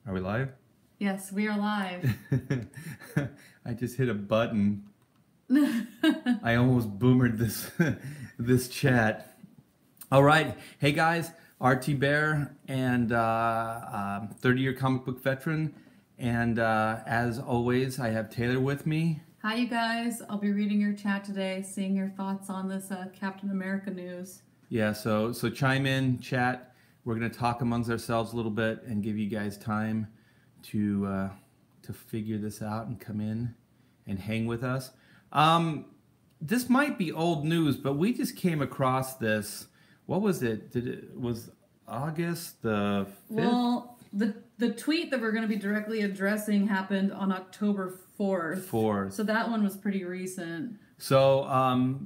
Are we live? Yes, we are live. I just hit a button. I almost boomered this this chat. All right, hey guys, Thibert and 30-year comic book veteran, and as always, I have Taylor with me. Hi, you guys. I'll be reading your chat today, seeing your thoughts on this Captain America news. Yeah, so chime in, chat. We're gonna talk amongst ourselves a little bit and give you guys time to figure this out and come in and hang with us. This might be old news, but we just came across this. What was it? Was August the 5th? Well, the tweet that we're going to be directly addressing happened on October 4th. So that one was pretty recent. So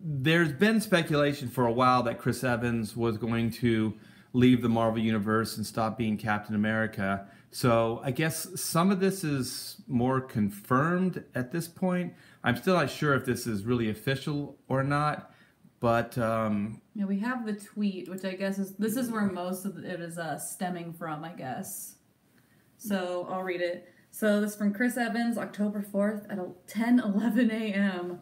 there's been speculation for a while that Chris Evans was going to leave the Marvel Universe and stop being Captain America. So I guess some of this is more confirmed at this point. I'm still not sure if this is really official or not, but yeah, we have the tweet, which I guess this is where most of it is stemming from, I guess. So I'll read it. So this is from Chris Evans, October 4th at 10:11 a.m.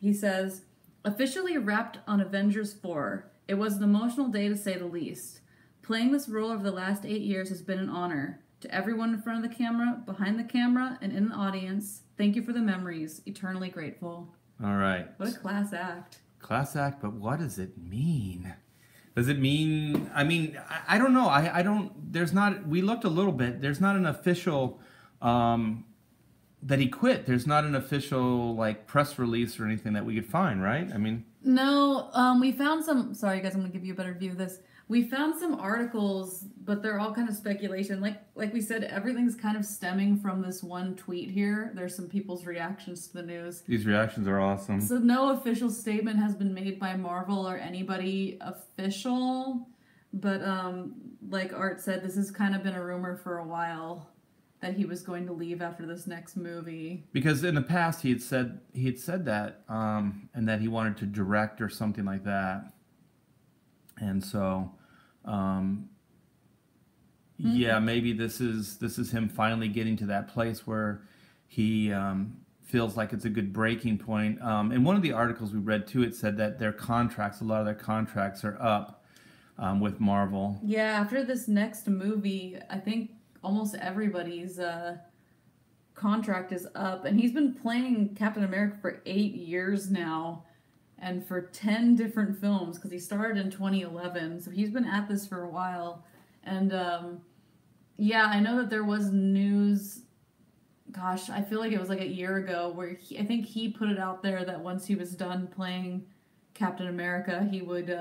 He says, "Officially wrapped on Avengers 4. It was an emotional day to say the least. Playing this role over the last 8 years has been an honor. To everyone in front of the camera, behind the camera, and in the audience, thank you for the memories. Eternally grateful." All right. What a class act. Class act, but what does it mean? Does it mean, I don't know. I don't, there's not, we looked a little bit. There's not an official, that he quit. There's not an official, like, press release or anything that we could find, right? No, we found some, sorry guys, I'm going to give you a better view of this. We found some articles, but they're all kind of speculation. Like we said, everything's kind of stemming from this one tweet here. There's some people's reactions to the news. These reactions are awesome. So no official statement has been made by Marvel or anybody official. But like Art said, this has kind of been a rumor for a while that he was going to leave after this next movie. Because in the past he had said that, and that he wanted to direct or something like that. And so, yeah, maybe this is him finally getting to that place where he feels like it's a good breaking point. In one of the articles we read too, it said that a lot of their contracts are up with Marvel. Yeah, after this next movie, I think almost everybody's contract is up, and he's been playing Captain America for 8 years now. And for 10 different films, because he started in 2011, so he's been at this for a while. And yeah, I know that there was news, gosh, I feel like it was like a year ago, where I think he put it out there that once he was done playing Captain America, he would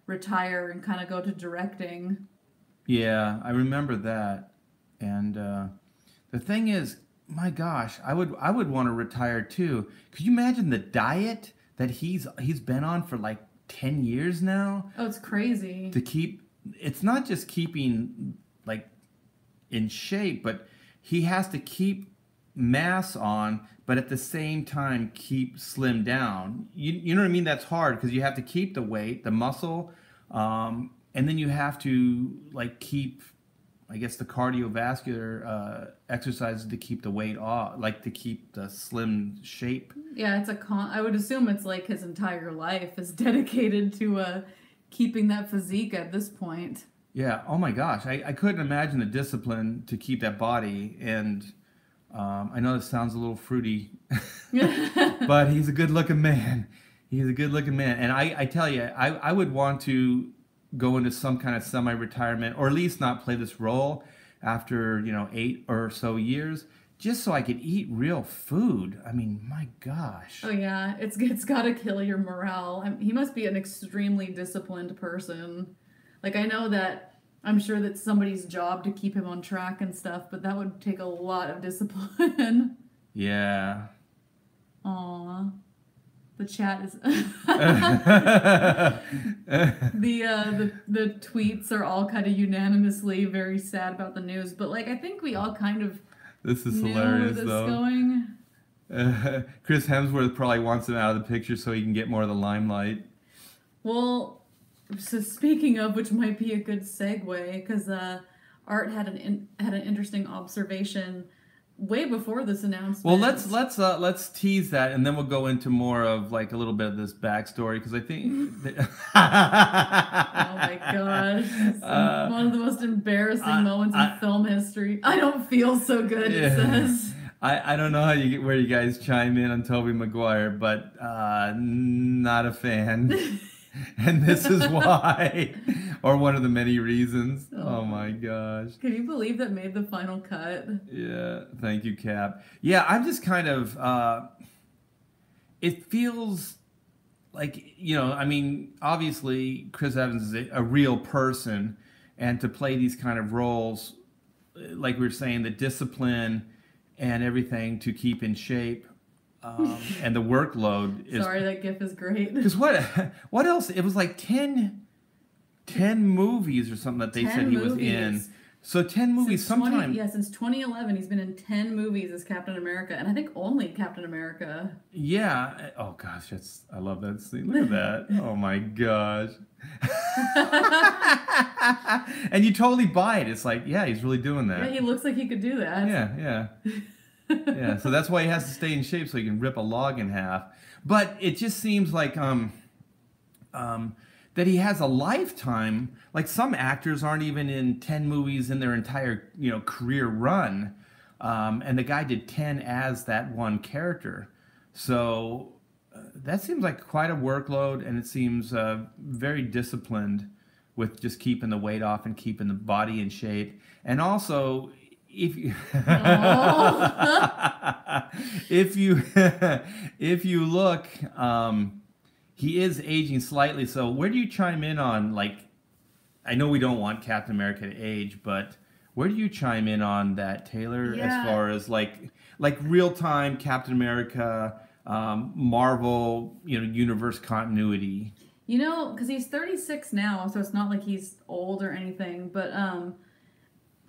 retire and kind of go to directing. Yeah, I remember that. And the thing is, my gosh, I would want to retire too. Could you imagine the diet that he's been on for like 10 years now? Oh, it's crazy. It's not just keeping like in shape, but he has to keep mass on, but at the same time keep slim down. You know what I mean? That's hard because you have to keep the weight, the muscle, and then you have to like keep, I guess, the cardiovascular exercises to keep the weight off, like to keep the slim shape. Yeah, I would assume it's like his entire life is dedicated to keeping that physique at this point. Yeah, oh my gosh. I couldn't imagine the discipline to keep that body. And I know this sounds a little fruity, but he's a good-looking man. He's a good-looking man. And I tell you, I would want to go into some kind of semi-retirement, or at least not play this role after 8 or so years, just so I could eat real food. My gosh. Oh yeah, it's got to kill your morale. He must be an extremely disciplined person. Like, I know that I'm sure that's somebody's job to keep him on track and stuff, but that would take a lot of discipline. Yeah. Aww. The chat is the tweets are all kind of unanimously very sad about the news, but like I think we all kind of this is hilarious though. Going. Chris Hemsworth probably wants him out of the picture so he can get more of the limelight. Well, so speaking of, which might be a good segue, because Art had had an interesting observation way before this announcement. Well, let's tease that, and then we'll go into more of like a little bit of this backstory because I think. Oh my gosh! One of the most embarrassing moments in film history. I don't feel so good. Yeah. It says. I don't know where you guys chime in on Tobey Maguire, but not a fan. And this is why, or one of the many reasons. Oh my gosh. Can you believe that made the final cut? Yeah, thank you, Cap. Yeah, I'm just kind of, it feels like, I mean, obviously Chris Evans is a real person, and to play these kind of roles, like we were saying, the discipline and everything to keep in shape. And the workload is... Sorry, that gif is great. Because what else? It was like 10 movies or something that they said he was in. So 10 movies sometime. Since 2011, he's been in 10 movies as Captain America, and I think only Captain America. Yeah. Oh gosh, I love that scene. Look at that. Oh my gosh. And you totally buy it. It's like, yeah, he's really doing that. Yeah, he looks like he could do that. Yeah. Yeah, so that's why he has to stay in shape so he can rip a log in half. But it just seems like that he has a lifetime. Like some actors aren't even in 10 movies in their entire career run, and the guy did 10 as that one character. So that seems like quite a workload, and it seems very disciplined with just keeping the weight off and keeping the body in shape, and also. If you look, he is aging slightly. So where do you chime in on, like, I know we don't want Captain America to age, but where do you chime in on that, Taylor? Yeah. As far as like real time Captain America, Marvel, universe continuity. Because he's 36 now, so it's not like he's old or anything, but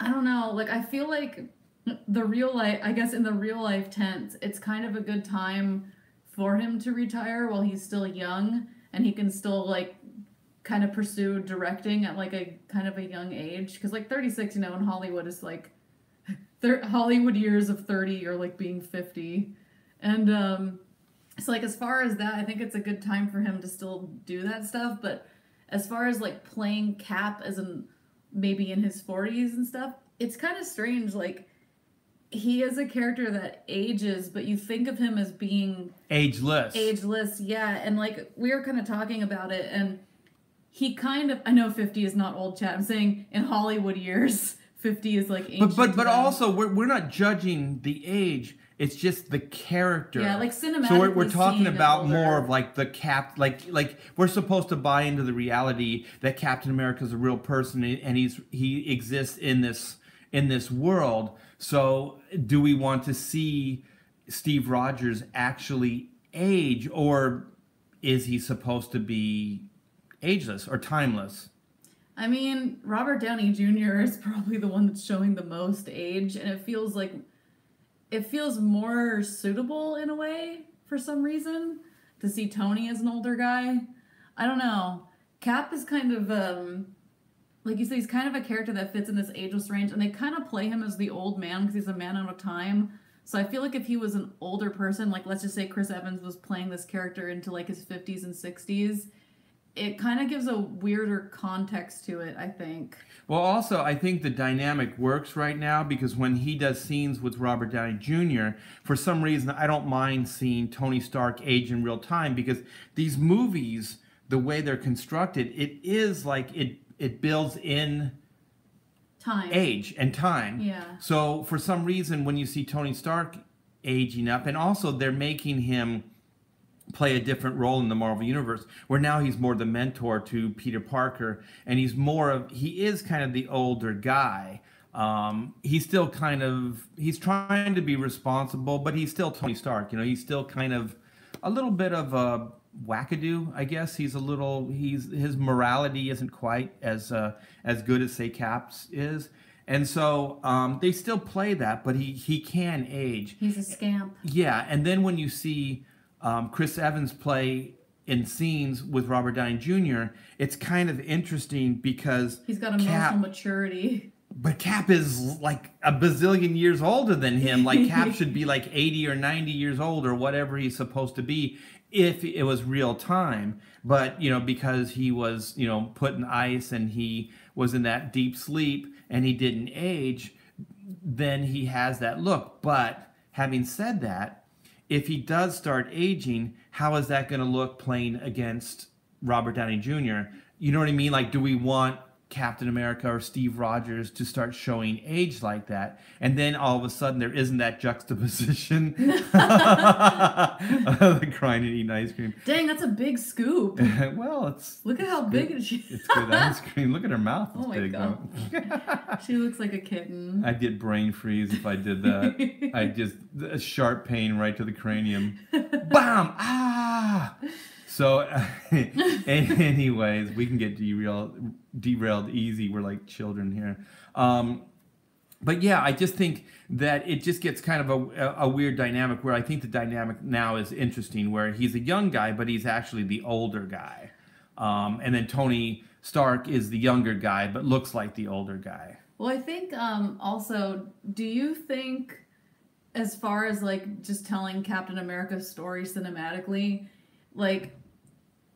I don't know, like, I feel like in the real life tense, it's kind of a good time for him to retire while he's still young, and he can still, like, kind of pursue directing at, like, a kind of a young age, because, like, 36, in Hollywood is, like, Hollywood years of 30 or, like, being 50, and, so, like, as far as that, I think it's a good time for him to still do that stuff, but as far as, like, playing Cap as maybe in his 40s and stuff, it's kind of strange. Like, he is a character that ages, but you think of him as being ageless, yeah. And like, we were kind of talking about it, and he kind of, I know 50 is not old, chat, I'm saying in Hollywood years 50 is like ancient. But also we're not judging the age. It's just the character. Yeah, like cinematically. So we're talking about more of like the like we're supposed to buy into the reality that Captain America is a real person and he exists in this world. So do we want to see Steve Rogers actually age, or is he supposed to be ageless or timeless? I mean, Robert Downey Jr. is probably the one that's showing the most age, and it feels more suitable in a way for some reason to see Tony as an older guy. I don't know. Cap is kind of, like you said, he's kind of a character that fits in this ageless range, and they kind of play him as the old man because he's a man out of time. So I feel like if he was an older person, like let's just say Chris Evans was playing this character into like his 50s and 60s, it kind of gives a weirder context to it, I think. Well, also, I think the dynamic works right now because when he does scenes with Robert Downey Jr., for some reason, I don't mind seeing Tony Stark age in real time because these movies, the way they're constructed, it is like it builds in time, age and time. Yeah. So for some reason, when you see Tony Stark aging up, and also they're making him play a different role in the Marvel Universe, where now he's more the mentor to Peter Parker, and he is kind of the older guy. He's still he's trying to be responsible, but he's still Tony Stark. He's still kind of a little bit of a wackadoo, I guess. His morality isn't quite as good as say Cap's is. And so they still play that, but he can age. He's a scamp. Yeah, and then when you see Chris Evans play in scenes with Robert Downey Jr., it's kind of interesting because he's got emotional maturity. But Cap is like a bazillion years older than him. Like Cap should be like 80 or 90 years old or whatever he's supposed to be if it was real time. But, because he was, put in ice and he was in that deep sleep and he didn't age, then he has that look. But having said that, if he does start aging, how is that going to look playing against Robert Downey Jr.? You know what I mean? Like, do we want Captain America or Steve Rogers to start showing age like that, and then all of a sudden there isn't that juxtaposition? The crying and eating ice cream. Dang, that's a big scoop. Well, it's look at how big it is. It's good ice cream. Look at her mouth. It's oh my big, god, she looks like a kitten. I'd get brain freeze if I did that. I just a sharp pain right to the cranium. Bam! Ah! So, anyways, we can get derailed easy. We're like children here. But yeah, I just think that it just gets kind of a weird dynamic where I think the dynamic now is interesting, where he's a young guy, but he's actually the older guy. And then Tony Stark is the younger guy, but looks like the older guy. Well, I think also, do you think, as far as like just telling Captain America's story cinematically, like,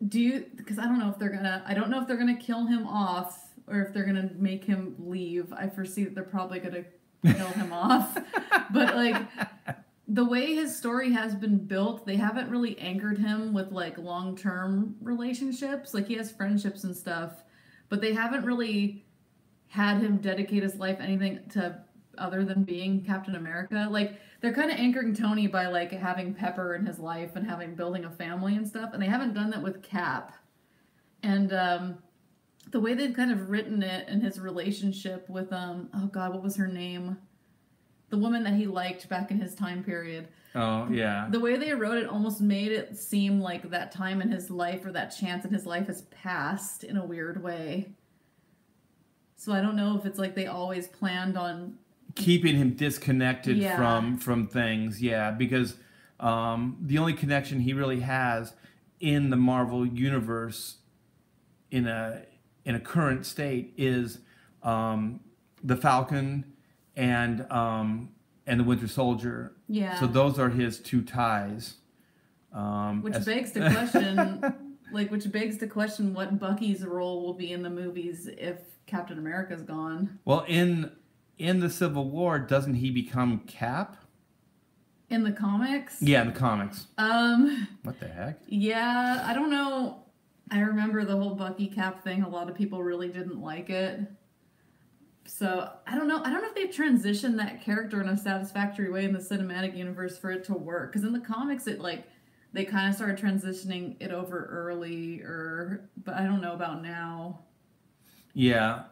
because I don't know if they're gonna kill him off or if they're gonna make him leave. I foresee that they're probably gonna kill him off. But like the way his story has been built, they haven't really anchored him with like long-term relationships. Like he has friendships and stuff, but they haven't really had him dedicate his life anything to other than being Captain America. Like they're kind of anchoring Tony by like having Pepper in his life and building a family and stuff, and they haven't done that with Cap. And the way they've kind of written it and his relationship with oh god, what was her name? The woman that he liked back in his time period. Oh yeah. The way they wrote it almost made it seem like that time in his life or that chance in his life has passed in a weird way. So I don't know if it's like they always planned on keeping him disconnected from things, because the only connection he really has in the Marvel universe in a current state is the Falcon and the Winter Soldier. Yeah. So those are his two ties. Which begs to question what Bucky's role will be in the movies if Captain America's gone. Well, in the Civil War, doesn't he become Cap? In the comics? Yeah, in the comics. What the heck? Yeah, I don't know. I remember the whole Bucky Cap thing. A lot of people really didn't like it. So, I don't know. I don't know if they've transitioned that character in a satisfactory way in the cinematic universe for it to work. Because in the comics, they kind of started transitioning it over early, but I don't know about now. Yeah.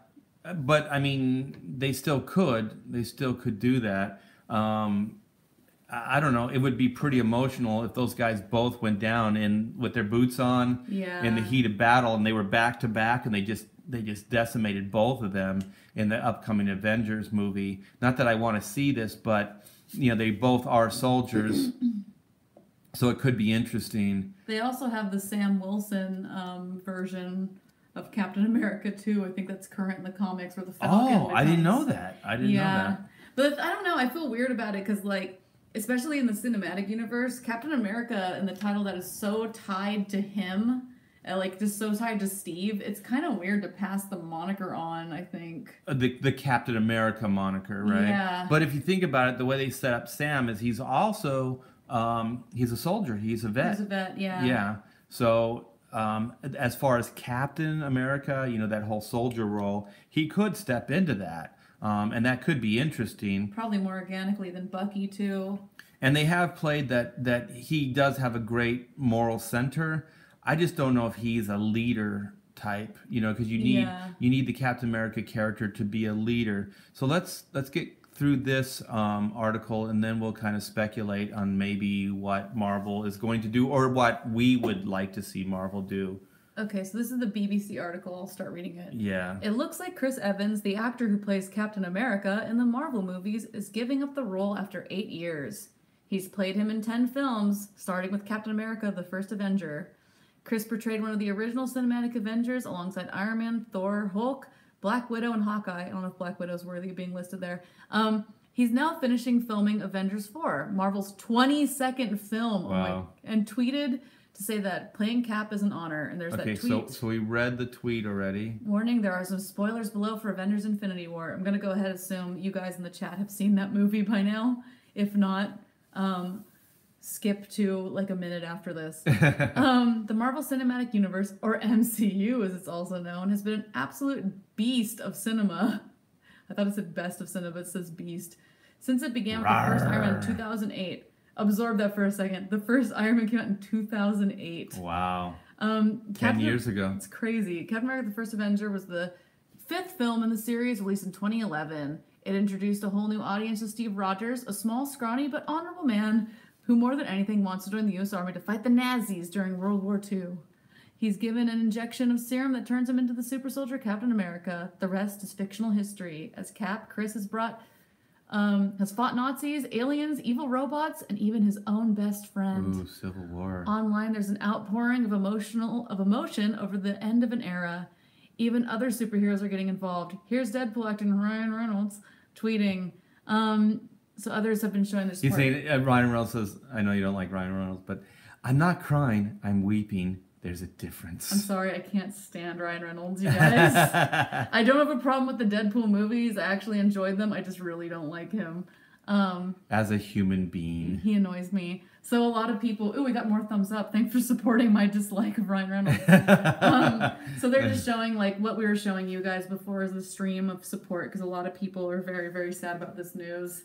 But I mean, they still could do that. I don't know. It would be pretty emotional if those guys both went down with their boots on in the heat of battle, and they were back to back, and they just decimated both of them in the upcoming Avengers movie. Not that I want to see this, but they both are soldiers, so it could be interesting. They also have the Sam Wilson version of Captain America too. I think that's current in the comics where the Falcon I didn't know that. I didn't know that. But I don't know. I feel weird about it because, like, especially in the cinematic universe, Captain America and the title that is so tied to him, like just so tied to Steve, it's kind of weird to pass the moniker on, I think. The Captain America moniker, right? Yeah. But if you think about it, the way they set up Sam is he's also he's a soldier. He's a vet. He's a vet, yeah. Yeah. So as far as Captain America, that whole soldier role, he could step into that. And that could be interesting. Probably more organically than Bucky, too. And they have played that he does have a great moral center. I just don't know if he's a leader type, because you need the Captain America character to be a leader. So let's get through this article, and then we'll kind of speculate on maybe what Marvel is going to do or what we would like to see Marvel do. Okay, so this is the BBC article. I'll start reading it. Yeah. It looks like Chris Evans, the actor who plays Captain America in the Marvel movies, is giving up the role after 8 years. He's played him in 10 films, starting with Captain America, the First Avenger. Chris portrayed one of the original cinematic Avengers alongside Iron Man, Thor, Hulk, Black Widow and Hawkeye. I don't know if Black Widow's worthy of being listed there. He's now finishing filming Avengers 4, Marvel's 22nd film. Wow. And tweeted to say that playing Cap is an honor. And there's that tweet. So we read the tweet already. Warning, there are some spoilers below for Avengers Infinity War. I'm going to go ahead and assume you guys in the chat have seen that movie by now. If not, skip to like a minute after this. The Marvel Cinematic Universe, or MCU as it's also known, has been an absolute beast of cinema. I thought it said best of cinema, but it says beast. Since it began with the first Iron Man in 2008. Absorb that for a second. The first Iron Man came out in 2008. Wow. 10 years ago. It's crazy. Captain America the First Avenger was the 5th film in the series, released in 2011. It introduced a whole new audience to Steve Rogers, a small, scrawny, but honorable man who more than anything wants to join the U.S. Army to fight the Nazis during World War II. He's given an injection of serum that turns him into the super soldier Captain America. The rest is fictional history. As Cap, Chris has fought Nazis, aliens, evil robots, and even his own best friend. Ooh, Civil War. Online, there's an outpouring of emotion over the end of an era. Even other superheroes are getting involved. Here's Deadpool acting Ryan Reynolds, tweeting. So others have been showing their support. He's saying, Ryan Reynolds says, I know you don't like Ryan Reynolds, but I'm not crying, I'm weeping. There's a difference. I'm sorry, I can't stand Ryan Reynolds, you guys. I don't have a problem with the Deadpool movies. I actually enjoyed them. I just really don't like him. As a human being. He annoys me. So a lot of people, we got more thumbs up. Thanks for supporting my dislike of Ryan Reynolds. So they're just showing like what we were showing you guys before is the stream of support because a lot of people are very, very sad about this news.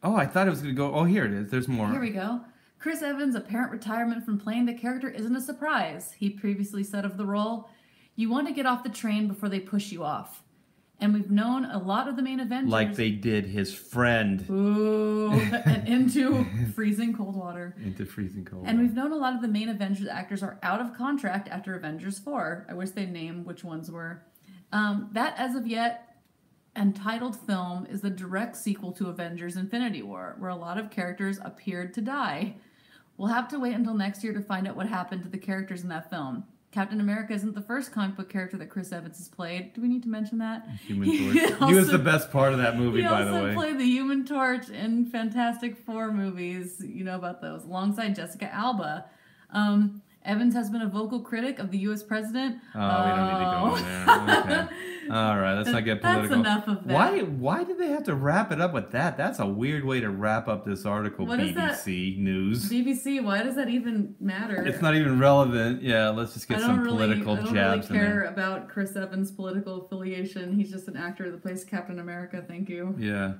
Oh, I thought it was going to go, oh, here it is. There's more. Here we go. Chris Evans' apparent retirement from playing the character isn't a surprise. He previously said of the role, "You want to get off the train before they push you off." And we've known a lot of the main Avengers. Like they did his friend. Ooh, and into freezing cold water. Into freezing cold And water. we've known a lot of the main Avengers actors are out of contract after Avengers 4. I wish they'd name which ones were. That, as of yet, entitled film is the direct sequel to Avengers Infinity War, where a lot of characters appeared to die. We'll have to wait until next year to find out what happened to the characters in that film. Captain America isn't the first comic book character that Chris Evans has played. Do we need to mention that? Human Torch. He was the best part of that movie, by the way. He also played the Human Torch in Fantastic Four movies. You know about those. Alongside Jessica Alba. Evans has been a vocal critic of the U.S. president. Oh, we don't need to go on there. Okay. All right, let's not get political. That's enough of that. Why did they have to wrap it up with that? That's a weird way to wrap up this article, what BBC News. BBC, why does that even matter? It's not even relevant. Yeah, let's just get some political jabs in there. I don't really care about Chris Evans' political affiliation. He's just an actor that plays Captain America. Thank you. Yeah.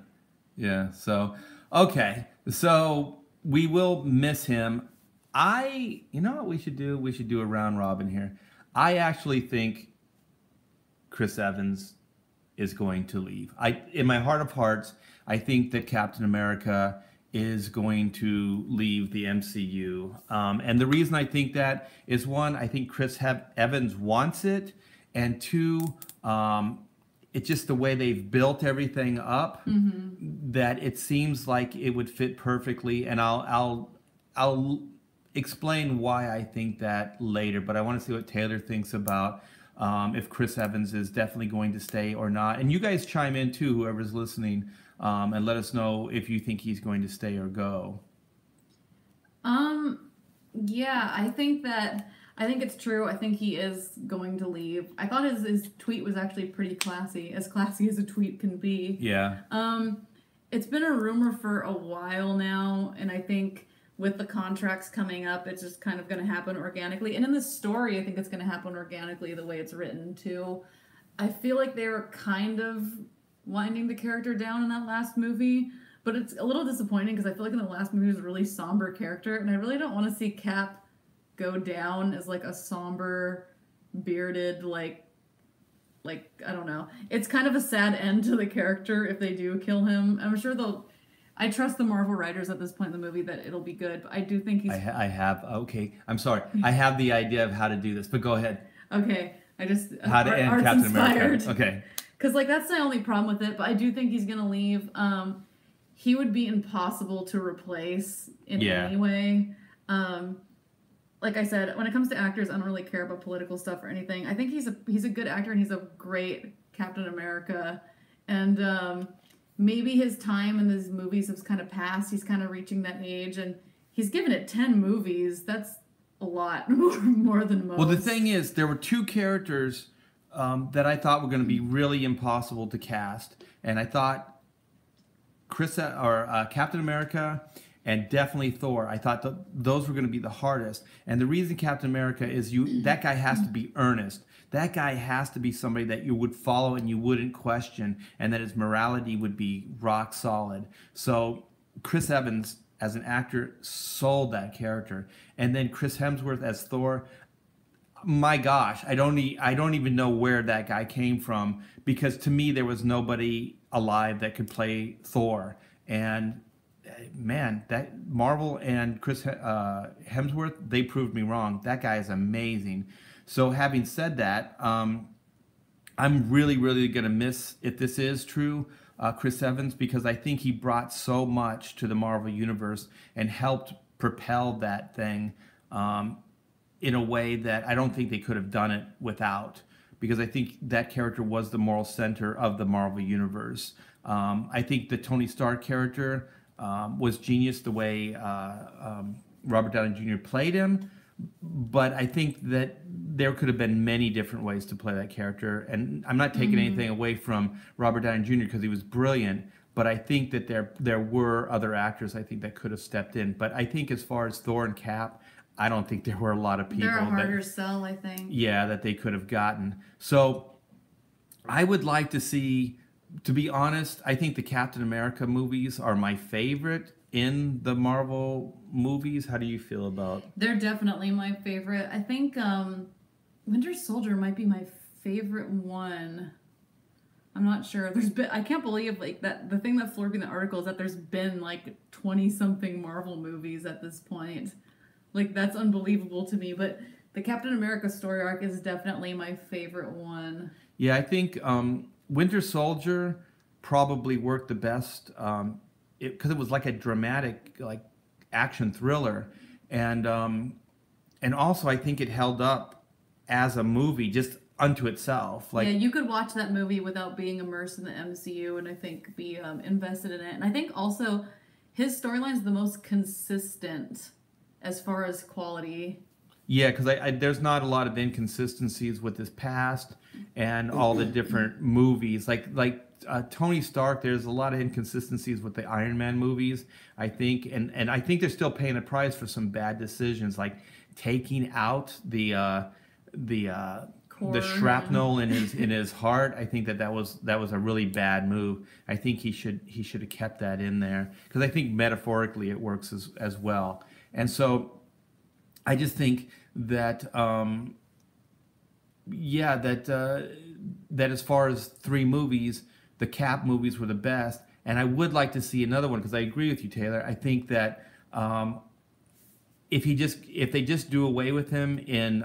Yeah, so, okay. So, we will miss him. You know what we should do? We should do a round robin here. I actually think Chris Evans is going to leave. In my heart of hearts, I think that Captain America is going to leave the MCU. And the reason I think that is, one, I think Chris Evans wants it, and two, it's just the way they've built everything up that it seems like it would fit perfectly. And I'll explain why I think that later, but I want to see what Taylor thinks about if Chris Evans is definitely going to stay or not. And you guys chime in too, whoever's listening, and let us know if you think he's going to stay or go. Yeah, I think it's true. I think he is going to leave. I thought his tweet was actually pretty classy as a tweet can be. Yeah. It's been a rumor for a while now, and I think with the contracts coming up, it's just kind of going to happen organically. And in the story, I think it's going to happen organically the way it's written, too. I feel like they were kind of winding the character down in that last movie, but it's a little disappointing because I feel like in the last movie he was a really somber character, and I really don't want to see Cap go down as, like, a somber, bearded, like, I don't know. It's kind of a sad end to the character if they do kill him. I'm sure I trust the Marvel writers at this point in the movie that it'll be good, but I do think he's... I'm sorry. I have the idea of how to do this, but go ahead. Okay, how to end Captain America. Okay. Because, like, that's the only problem with it, but I do think he's going to leave. He would be impossible to replace in any way. Like I said, when it comes to actors, I don't really care about political stuff or anything. I think he's a good actor and he's a great Captain America, and maybe his time in these movies has kind of passed. He's kind of reaching that age, and he's given it 10 movies. That's a lot more than most. Well, the thing is, there were two characters that I thought were going to be really impossible to cast, and I thought Captain America and definitely Thor. I thought those were going to be the hardest. And the reason Captain America is that guy has to be earnest. That guy has to be somebody that you would follow and you wouldn't question, and that his morality would be rock solid. So Chris Evans, as an actor, sold that character. And then Chris Hemsworth as Thor, my gosh, I don't even know where that guy came from, because to me there was nobody alive that could play Thor. And man, that Marvel and Chris Hemsworth, they proved me wrong. That guy is amazing. So having said that, I'm really, really going to miss, if this is true, Chris Evans, because I think he brought so much to the Marvel Universe and helped propel that thing in a way that I don't think they could have done it without, because I think that character was the moral center of the Marvel Universe. I think the Tony Stark character was genius the way Robert Downey Jr. played him, but I think that there could have been many different ways to play that character. And I'm not taking anything away from Robert Downey Jr. because he was brilliant, but I think that there were other actors I think that could have stepped in. But I think as far as Thor and Cap, I don't think there were a lot of people. They're a harder sell, I think. Yeah, that they could have gotten. So I would like to see, to be honest, I think the Captain America movies are my favorite in the Marvel movies. How do you feel about? They're definitely my favorite. I think Winter Soldier might be my favorite one. I'm not sure. I can't believe like that. The thing that floored me in the article is that there's been like 20-something Marvel movies at this point. Like, that's unbelievable to me. But the Captain America story arc is definitely my favorite one. Yeah, I think Winter Soldier probably worked the best because it was like a dramatic, like, action thriller, and also I think it held up as a movie just unto itself. Like, yeah, you could watch that movie without being immersed in the MCU, and I think be invested in it. And I think also his storyline is the most consistent as far as quality. Yeah, because there's not a lot of inconsistencies with his past and all the different movies. Like Tony Stark, there's a lot of inconsistencies with the Iron Man movies, I think, and I think they're still paying a price for some bad decisions, like taking out the shrapnel in his heart. I think that was a really bad move. I think he should have kept that in there, because I think metaphorically it works as well. And so I just think that that as far as three movies, the Cap movies were the best. And I would like to see another one, because I agree with you, Taylor. I think that if they just do away with him in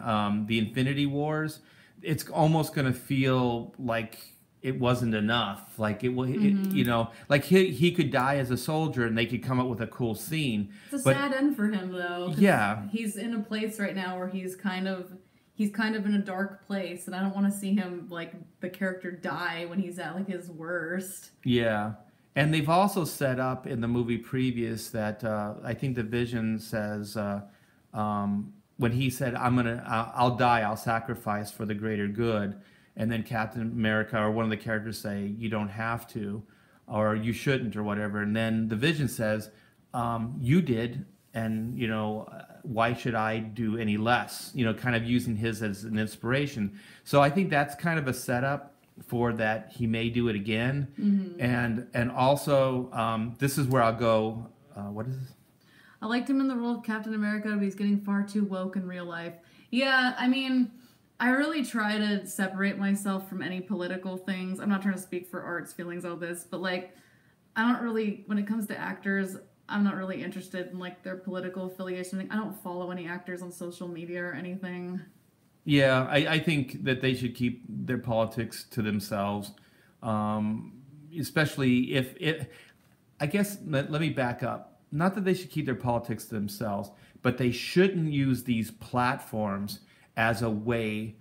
the Infinity Wars, it's almost going to feel like it wasn't enough. Like like he could die as a soldier and they could come up with a cool scene. It's a sad end for him, though. Yeah, he's in a place right now where he's kind of in a dark place, and I don't want to see him, like, the character die when he's at like his worst. Yeah. And they've also set up in the movie previous that I think the Vision says when he said, I'll die, I'll sacrifice for the greater good. And then Captain America or one of the characters say, you don't have to, or you shouldn't, or whatever. And then the Vision says, you did, and, why should I do any less? Kind of using his as an inspiration. So I think that's kind of a setup for that he may do it again. Mm-hmm. And also, this is where I'll go, what is this? I liked him in the role of Captain America, but he's getting far too woke in real life. Yeah, I mean, I really try to separate myself from any political things. I'm not trying to speak for Art's feelings on this, but, like, I don't really, when it comes to actors, I'm not really interested in, like, their political affiliation. I don't follow any actors on social media or anything. Yeah, I think that they should keep their politics to themselves, especially if it, I guess, let me back up. Not that they should keep their politics to themselves, but they shouldn't use these platforms as a way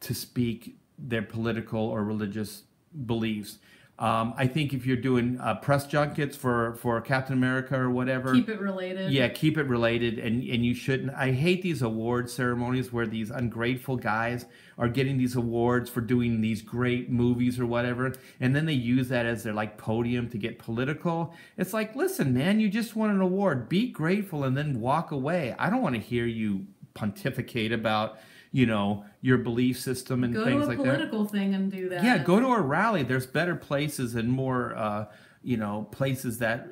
to speak their political or religious beliefs. I think if you're doing press junkets for Captain America or whatever, Keep it related. yeah, keep it related, and you shouldn't. I hate these award ceremonies where these ungrateful guys are getting these awards for doing these great movies or whatever, and then they use that as their like podium to get political. It's like, listen, man, you just won an award. Be grateful and then walk away. I don't want to hear you pontificate about, you know, your belief system and things like that. Go to a political thing and do that. Yeah, go to a rally. There's better places and more, you know, places that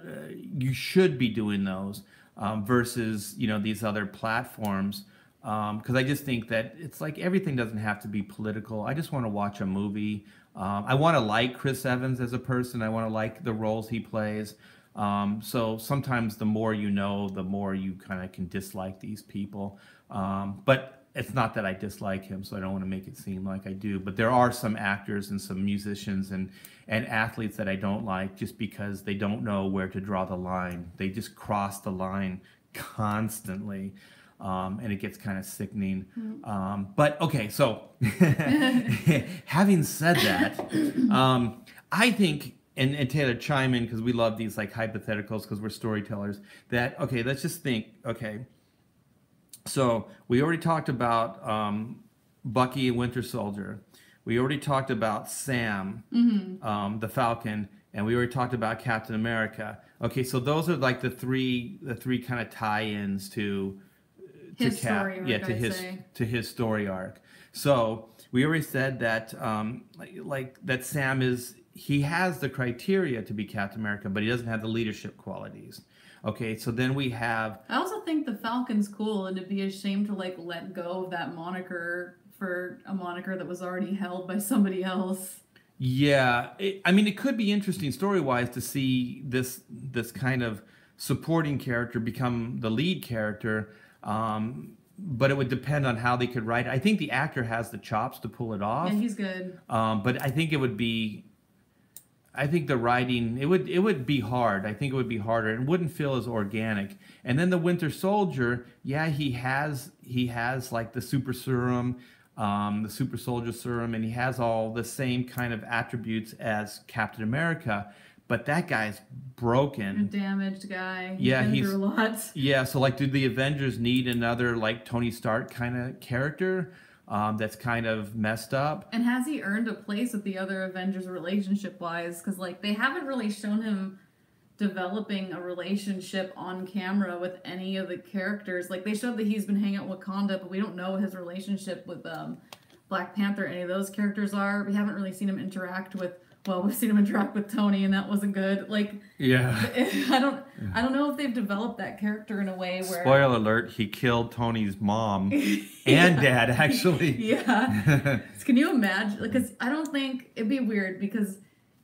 you should be doing those versus, you know, these other platforms. Because I just think that it's like everything doesn't have to be political. I just want to watch a movie. I want to like Chris Evans as a person. I want to like the roles he plays. So sometimes the more you know, the more you kind of can dislike these people. But it's not that I dislike him, so I don't want to make it seem like I do. But there are some actors and some musicians and athletes that I don't like just because they don't know where to draw the line. They just cross the line constantly, and it gets kind of sickening. But okay, so having said that, I think, and Taylor, chime in because we love these like hypotheticals because we're storytellers, that, okay, let's just think, okay, so we already talked about Bucky and Winter Soldier. We already talked about Sam, the Falcon, and we already talked about Captain America. Okay, so those are like the three kind of tie-ins to his story arc, to his story arc. So we already said that like that Sam he has the criteria to be Captain America, but he doesn't have the leadership qualities. Okay, so then we have... I also think the Falcon's cool, and it'd be a shame to like let go of that moniker for a moniker that was already held by somebody else. Yeah, I mean, it could be interesting story-wise to see this kind of supporting character become the lead character, but it would depend on how they could write it. I think the actor has the chops to pull it off. Yeah, he's good. But I think it would be... I think the writing, it would be hard. I think it would be harder. It wouldn't feel as organic. And then the Winter Soldier, yeah, he has like the super serum, the super soldier serum, and he has all the same kind of attributes as Captain America. But that guy's broken. A damaged guy. Yeah, he's been through a lot. Yeah, so like, do the Avengers need another like Tony Stark kind of character? That's kind of messed up. And has he earned a place with the other Avengers relationship-wise? Because, like, they haven't really shown him developing a relationship on camera with any of the characters. Like, they showed that he's been hanging out with Wakanda, but we don't know what his relationship with Black Panther, any of those characters are. We haven't really seen him interact with... Well, we've seen him interact with Tony, and that wasn't good. Like, yeah, I don't know if they've developed that character in a way where... Spoiler alert, he killed Tony's mom and dad, actually. Yeah. Can you imagine? Because I don't think... It'd be weird, because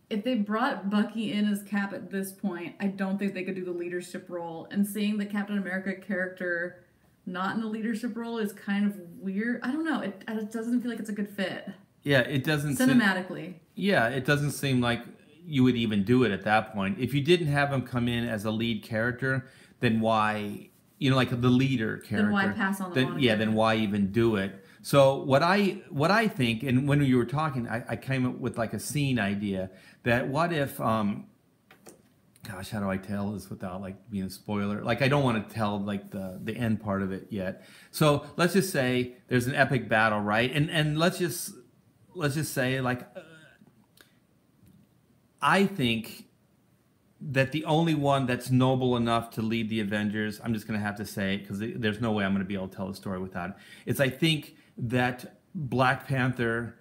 if they brought Bucky in as Cap at this point, I don't think they could do the leadership role. And seeing the Captain America character not in the leadership role is kind of weird. I don't know. It doesn't feel like it's a good fit. Yeah, it doesn't... Cinematically. Yeah, it doesn't seem like you would even do it at that point. If you didn't have him come in as a lead character, then why, you know, like the leader character. Then why pass on the moniker? Yeah, then why even do it? So what I think, and when you were talking, I came up with like a scene idea that what if, gosh, how do I tell this without like being a spoiler? Like, I don't want to tell like the end part of it yet. So let's just say there's an epic battle, right? And let's just say like, I think that the only one that's noble enough to lead the Avengers, I'm just going to have to say it because there's no way I'm going to be able to tell the story without it, is I think that Black Panther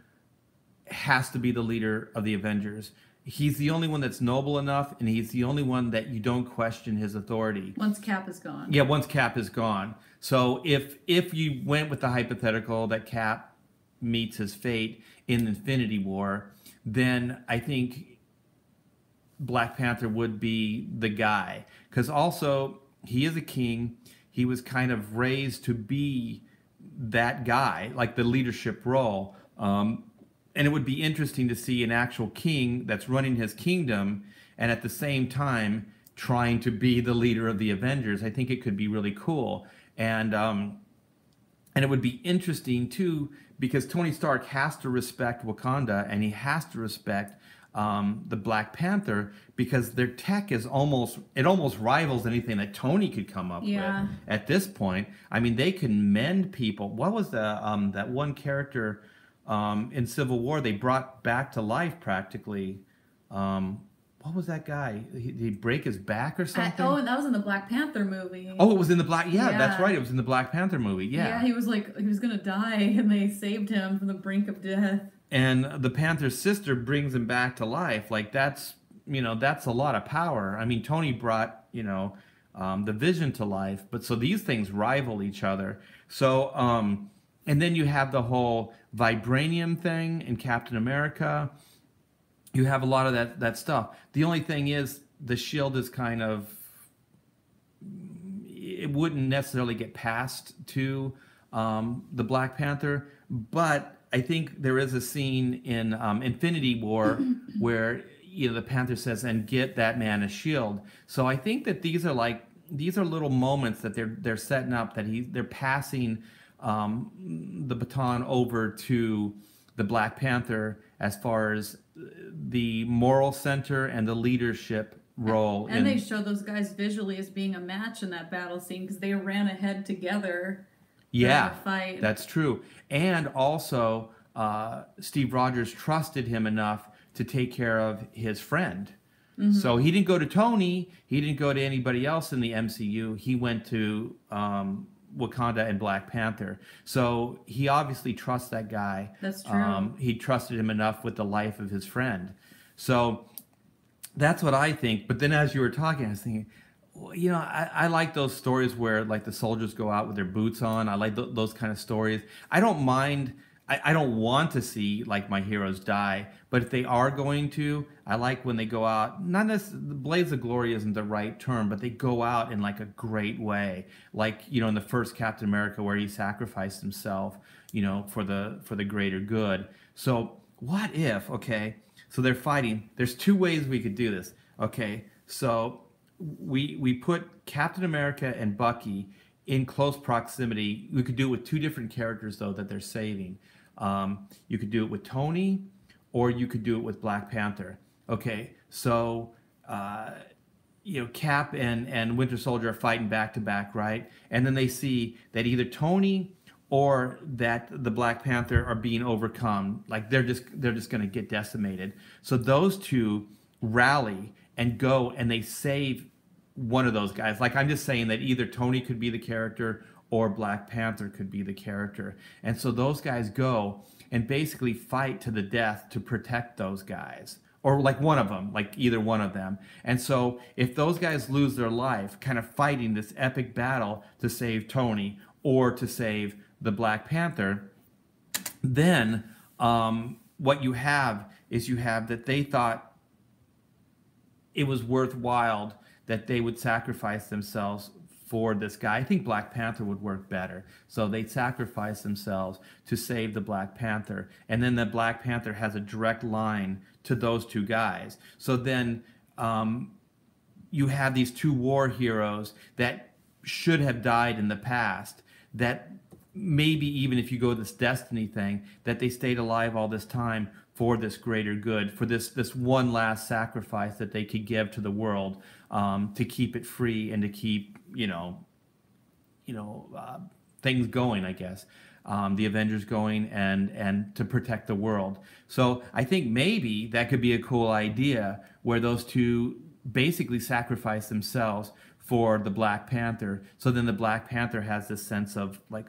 has to be the leader of the Avengers. He's the only one that's noble enough, and he's the only one that you don't question his authority. Once Cap is gone. Yeah, once Cap is gone. So if you went with the hypothetical that Cap meets his fate in Infinity War, then I think Black Panther would be the guy. Because also, he is a king. He was kind of raised to be that guy, like the leadership role. And it would be interesting to see an actual king that's running his kingdom and at the same time trying to be the leader of the Avengers. I think it could be really cool. And And it would be interesting too, because Tony Stark has to respect Wakanda, and he has to respect the Black Panther, because their tech is almost rivals anything that Tony could come up with at this point. I mean, they can mend people. What was the that one character in Civil War they brought back to life practically? What was that guy? He'd break his back or something? Oh, and that was in the Black Panther movie. Oh, it was in the Black... Yeah, that's right. It was in the Black Panther movie. Yeah. Yeah, he was going to die, and they saved him from the brink of death. And the Panther's sister brings him back to life. Like, that's a lot of power. I mean, Tony brought, the Vision to life. But so these things rival each other. So, and then you have the whole vibranium thing in Captain America. You have a lot of that stuff. The only thing is the shield is kind of, it wouldn't necessarily get passed to the Black Panther, but I think there is a scene in Infinity War where the Panther says, "And get that man a shield." So I think that these are little moments that they're setting up, that they're passing the baton over to the Black Panther as far as the moral center and the leadership role. And they show those guys visually as being a match in that battle scene, because they ran ahead together. Yeah, fight. That's true. And also, Steve Rogers trusted him enough to take care of his friend. Mm-hmm. So he didn't go to Tony. He didn't go to anybody else in the MCU. He went to Wakanda and Black Panther. So he obviously trusts that guy. That's true. He trusted him enough with the life of his friend. So that's what I think. But then as you were talking, I was thinking, I like those stories where like the soldiers go out with their boots on. I like those kind of stories. I don't mind. I don't want to see like my heroes die, but if they are going to, I like when they go out. Not necessarily, blaze of glory isn't the right term, but they go out in like a great way. Like in the first Captain America, where he sacrificed himself, for the greater good. So what if? Okay, so they're fighting. There's two ways we could do this. Okay, so we put Captain America and Bucky in close proximity. We could do it with two different characters though that they're saving. You could do it with Tony, or you could do it with Black Panther. Okay, so Cap and Winter Soldier are fighting back to back, right? And then they see that either Tony or that the Black Panther are being overcome, like they're just going to get decimated. So those two rally and go and they save one of those guys. Like, I'm just saying that either Tony could be the character or Black Panther could be the character. And so those guys go and basically fight to the death to protect those guys. Or like one of them, like either one of them. And so if those guys lose their life kind of fighting this epic battle to save Tony or to save the Black Panther, then what you have is that they thought it was worthwhile that they would sacrifice themselves for this guy. I think Black Panther would work better. So they sacrifice themselves to save the Black Panther. And then the Black Panther has a direct line to those two guys. So then you have these two war heroes that should have died in the past, that maybe even if you go this destiny thing, that they stayed alive all this time for this greater good, for this one last sacrifice that they could give to the world, to keep it free and to keep things going, I guess, the Avengers going, and to protect the world. So I think maybe that could be a cool idea, where those two basically sacrifice themselves for the Black Panther. So then the Black Panther has this sense of like,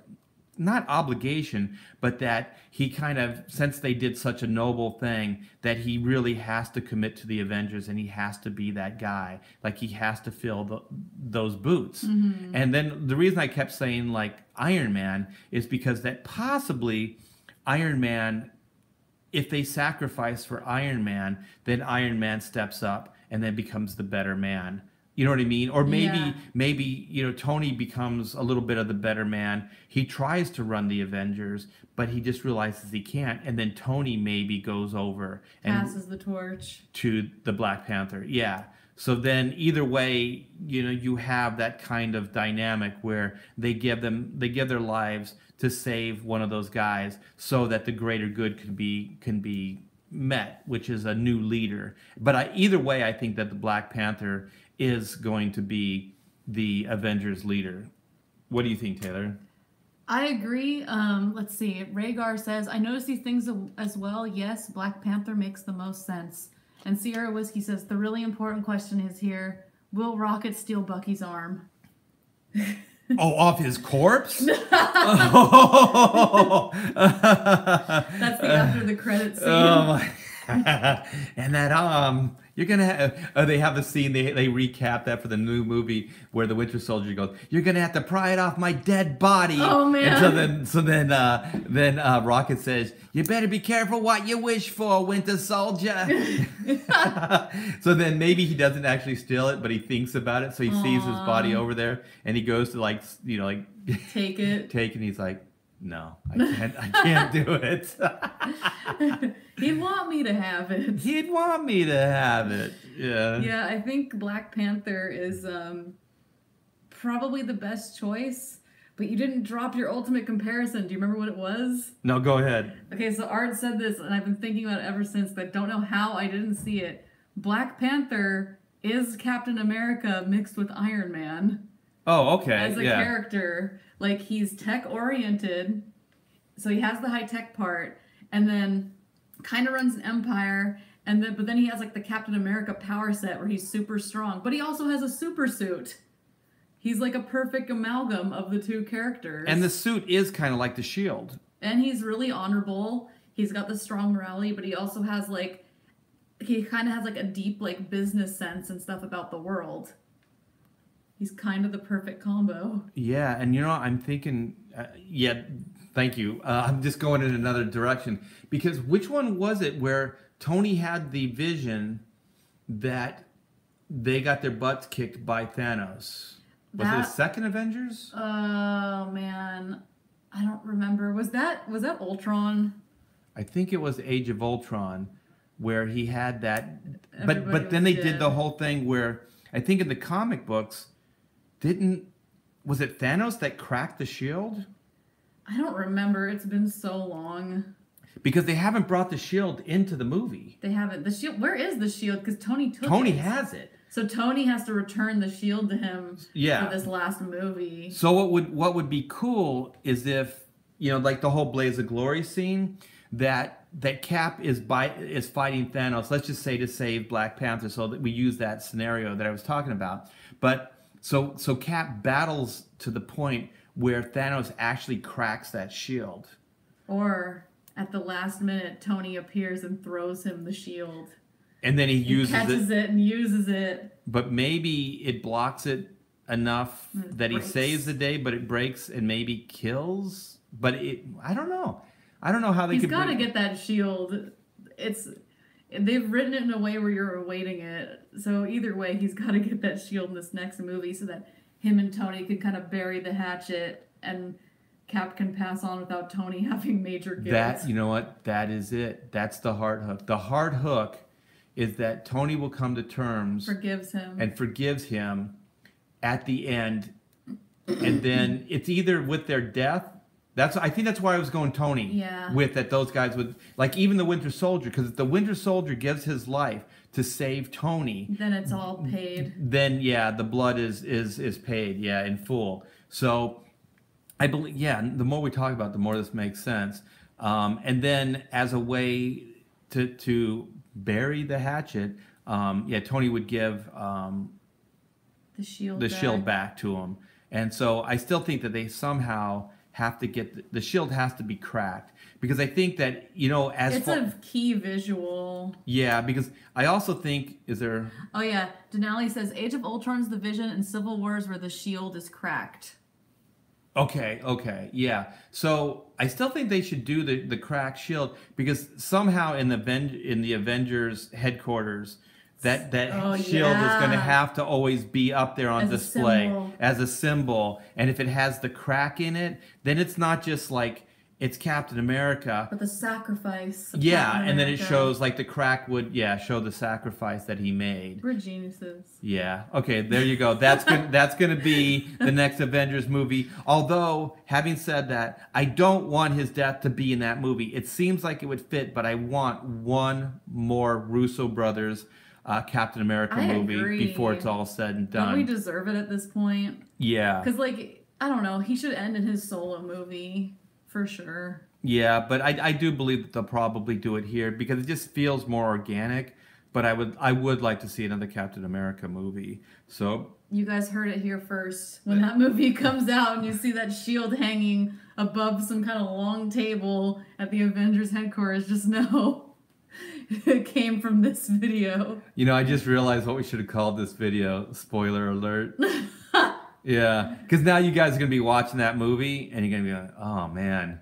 not obligation, but that he kind of, since they did such a noble thing, that he really has to commit to the Avengers, and he has to be that guy. Like, he has to fill those boots. Mm-hmm. And then the reason I kept saying like Iron Man is because that possibly Iron Man, if they sacrifice for Iron Man, then Iron Man steps up and then becomes the better man. You know what I mean? Or maybe Tony becomes a little bit of the better man. He tries to run the Avengers, but he just realizes he can't. And then Tony maybe goes over and passes the torch to the Black Panther. Yeah. So then either way, you have that kind of dynamic where they give their lives to save one of those guys so that the greater good can be met, which is a new leader. But either way, I think that the Black Panther is going to be the Avengers leader. What do you think, Taylor? I agree. Let's see. Rhaegar says, I noticed these things as well. Yes, Black Panther makes the most sense. And Sierra Whiskey says, the really important question is here, will Rocket steal Bucky's arm? Oh, off his corpse? That's the after the credits scene. And that you're gonna have. They have the scene. They recap that for the new movie where the Winter Soldier goes, "You're gonna have to pry it off my dead body." Oh man! And so then Rocket says, "You better be careful what you wish for, Winter Soldier." So then maybe he doesn't actually steal it, but he thinks about it. So he sees his body over there, and he goes to take it. And he's like, "No, I can't do it." He'd want me to have it. He'd want me to have it. Yeah. Yeah, I think Black Panther is probably the best choice. But you didn't drop your ultimate comparison. Do you remember what it was? No, go ahead. Okay, so Art said this, and I've been thinking about it ever since, but I don't know how I didn't see it. Black Panther is Captain America mixed with Iron Man. Oh, okay. As a character. Like, he's tech-oriented, so he has the high-tech part, and then kind of runs an empire, but then he has, like, the Captain America power set where he's super strong, but he also has a super suit. He's like a perfect amalgam of the two characters. And the suit is kind of like the shield. And he's really honorable. He's got the strong morality, but he also has he kind of has like a deep like business sense and stuff about the world. He's kind of the perfect combo. Yeah, and I'm thinking, thank you. I'm just going in another direction. Because which one was it where Tony had the vision that they got their butts kicked by Thanos? Was it the second Avengers? Oh man, I don't remember. Was that Ultron? I think it was Age of Ultron, where he had that. But then they did the whole thing where I think in the comic books, was it Thanos that cracked the shield? I don't remember. It's been so long. Because they haven't brought the shield into the movie. They haven't. The shield. Where is the shield? Because Tony took it. Tony has it. So Tony has to return the shield to him for this last movie. So what would be cool is if, like the whole Blaze of Glory scene, that Cap is fighting Thanos, let's just say to save Black Panther, so that we use that scenario that I was talking about. But so Cap battles to the point where Thanos actually cracks that shield. Or at the last minute, Tony appears and throws him the shield. And then he catches it and uses it. But maybe it blocks it enough that he saves the day, but it breaks and maybe kills. But I don't know. I don't know how they could. He's got to get that shield. They've written it in a way where you're awaiting it. So either way, he's got to get that shield in this next movie so that him and Tony could kind of bury the hatchet and Cap can pass on without Tony having major guilt. You know what? That is it. That's the hard hook. The hard hook is that Tony will come to terms, forgives him at the end, and then it's either with their death. I think that's why I was going Tony. Yeah. With that, those guys would, like, even the Winter Soldier, because if the Winter Soldier gives his life to save Tony, then it's all paid. Then the blood is paid, in full. So I believe, the more we talk about it, the more this makes sense. And then as a way to bury the hatchet, Tony would give the shield back to him. And so I still think that they somehow have to get the shield has to be cracked, because I think that it's a key visual. Yeah, because I also think Oh yeah, Denali says Age of Ultron's the Vision and Civil War's where the shield is cracked. Okay, yeah. So I still think they should do the cracked shield, because somehow in the Avengers headquarters, that shield is going to have to always be up there on display as a symbol. And if it has the crack in it, then it's not just like it's Captain America. But the sacrifice. Of Yeah, Captain and then it America. shows like the crack would show the sacrifice that he made. We're geniuses. Yeah. Okay, there you go. That's gonna be the next Avengers movie. Although, having said that, I don't want his death to be in that movie. It seems like it would fit, but I want one more Russo brothers Captain America movie agree. before it's all said and done. Don't we deserve it at this point? Yeah. Because, like, I don't know. He should end in his solo movie for sure. Yeah, but I do believe that they'll probably do it here because it just feels more organic. But I would like to see another Captain America movie. So you guys heard it here first. When that movie comes out and you see that shield hanging above some kind of long table at the Avengers headquarters, just know it came from this video. You know, I just realized what we should have called this video. Spoiler alert. Yeah, because now you guys are going to be watching that movie and you're going to be like, oh, man.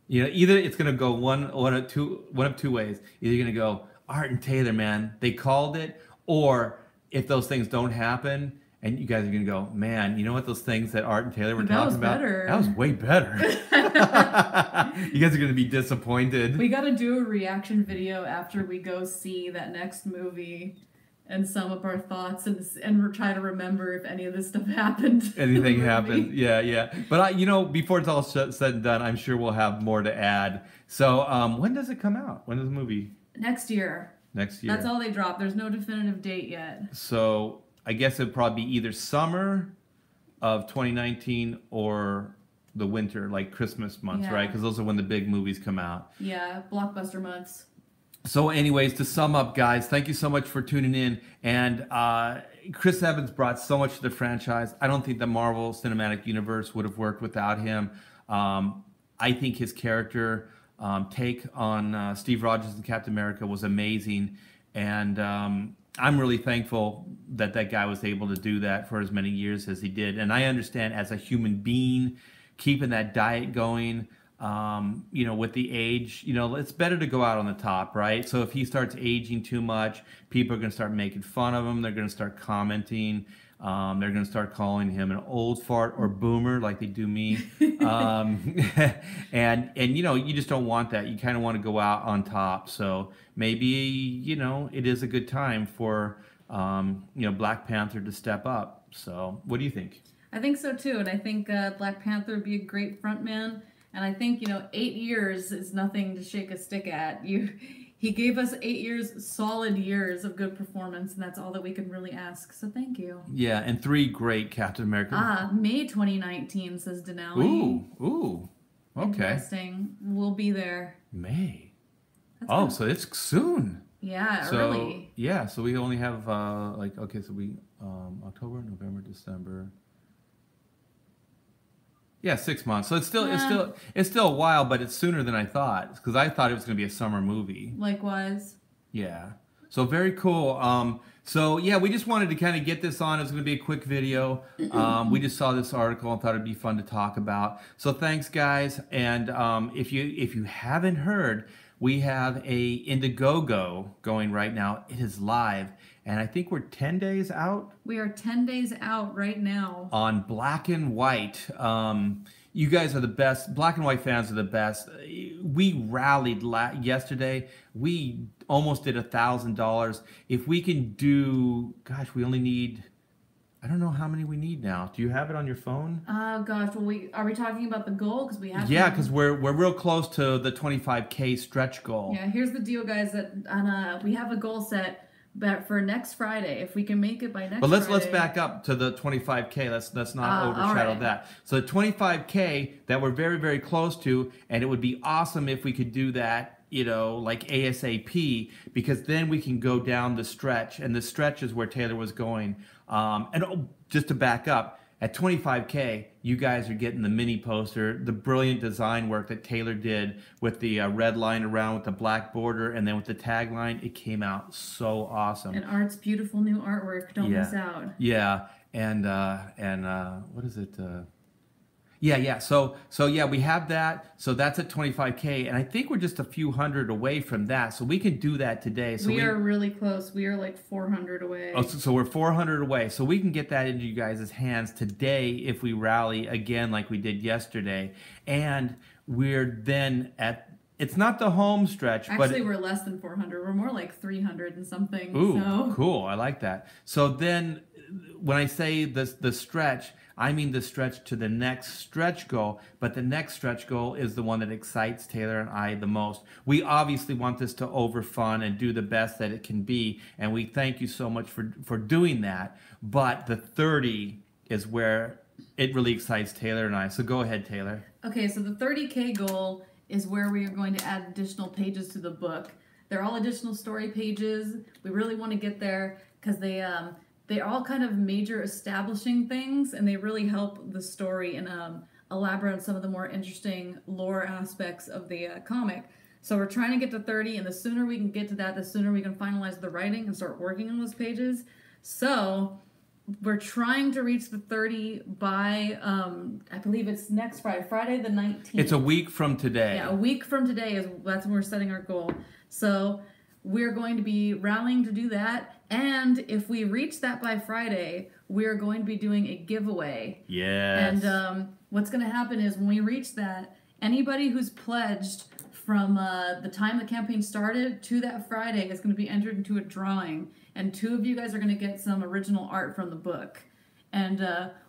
You know, either it's going to go one of two ways. Either you're going to go, Art and Taylor, man, they called it. Or if those things don't happen and you guys are going to go, man, you know what those things that Art and Taylor were talking about? Better. That was way better. You guys are going to be disappointed. We got to do a reaction video after we go see that next movie and sum up our thoughts and try to remember if any of this stuff happened. Anything happened. Yeah. But, you know, before it's all said and done, I'm sure we'll have more to add. So when does it come out? When does the movie? Next year. Next year. That's all they dropped. There's no definitive date yet. So I guess it'd probably be either summer of 2019 or the winter, like Christmas months, right? Because those are when the big movies come out. Yeah, blockbuster months. So anyways, to sum up, guys, thank you so much for tuning in. And Chris Evans brought so much to the franchise. I don't think the Marvel Cinematic Universe would have worked without him. I think his character take on Steve Rogers and Captain America was amazing. And I'm really thankful that that guy was able to do that for as many years as he did. And I understand as a human being, keeping that diet going, you know, with the age, you know, it's better to go out on the top, right? So if he starts aging too much, people are going to start making fun of him. They're going to start commenting. They're going to start calling him an old fart or boomer like they do me. And you know, you just don't want that. You kind of want to go out on top. So maybe, you know, it is a good time for, you know, Black Panther to step up. So what do you think? I think so too. And I think Black Panther would be a great frontman. And I think, you know, 8 years is nothing to shake a stick at. He gave us 8 years, solid years of good performance, and that's all that we can really ask. So thank you. Yeah, and 3 great Captain America. May 2019, says Denali. Ooh. Okay. Interesting. We'll be there. May. That's so it's soon. Yeah, so, early. Yeah, so we only have so we October, November, December. Yeah, 6 months. So it's still a while, but it's sooner than I thought because I thought it was going to be a summer movie. Likewise. Yeah. So very cool. So yeah, we just wanted to kind of get this on. It's going to be a quick video. We just saw this article and thought it'd be fun to talk about. So thanks, guys. And if you haven't heard, we have a Indiegogo going right now. It is live. And I think we're 10 days out. We are 10 days out right now. On Black and White. You guys are the best. Black and White fans are the best. We rallied yesterday. We almost did $1,000. If we can do, gosh, we only need, I don't know how many we need now. Do you have it on your phone? Oh gosh, well, are we talking about the goal? Because we have. Yeah, because we're real close to the 25K stretch goal. Yeah, here's the deal, guys. That we have a goal set. But for next Friday, if we can make it by next Friday. But let's back up to the 25K. Let's not overshadow that. So the 25K that we're very, very close to, and it would be awesome if we could do that, you know, like ASAP, because then we can go down the stretch, and the stretch is where Taylor was going. Just to back up, at 25K, you guys are getting the mini poster, the brilliant design work that Taylor did with the red line around with the black border, and then with the tagline. It came out so awesome. And Art's beautiful new artwork. Don't miss out. Yeah, and what is it? Yeah. So yeah, we have that. So that's at 25K, and I think we're just a few hundred away from that. So we can do that today. So we are really close. We are like 400 away. Oh, so we're 400 away. So we can get that into you guys' hands today if we rally again like we did yesterday. And we're then at, it's not the home stretch, actually we're less than 400. We're more like 300 and something. Ooh, so. Cool. I like that. So then when I say the stretch, I mean the stretch to the next stretch goal, but the next stretch goal is the one that excites Taylor and I the most. We obviously want this to overfun and do the best that it can be, and we thank you so much for doing that. But the 30 is where it really excites Taylor and I. So go ahead, Taylor. Okay, so the 30K goal is where we are going to add additional pages to the book. They're all additional story pages. We really want to get there because they're all kind of major establishing things, and they really help the story and elaborate on some of the more interesting lore aspects of the comic. So we're trying to get to 30, and the sooner we can get to that, the sooner we can finalize the writing and start working on those pages. So we're trying to reach the 30 by, I believe it's next Friday the 19th. It's a week from today. Yeah, a week from today that's when we're setting our goal. So we're going to be rallying to do that. And if we reach that by Friday, we're going to be doing a giveaway. Yes. And what's going to happen is when we reach that, anybody who's pledged from the time the campaign started to that Friday is going to be entered into a drawing. And 2 of you guys are going to get some original art from the book. And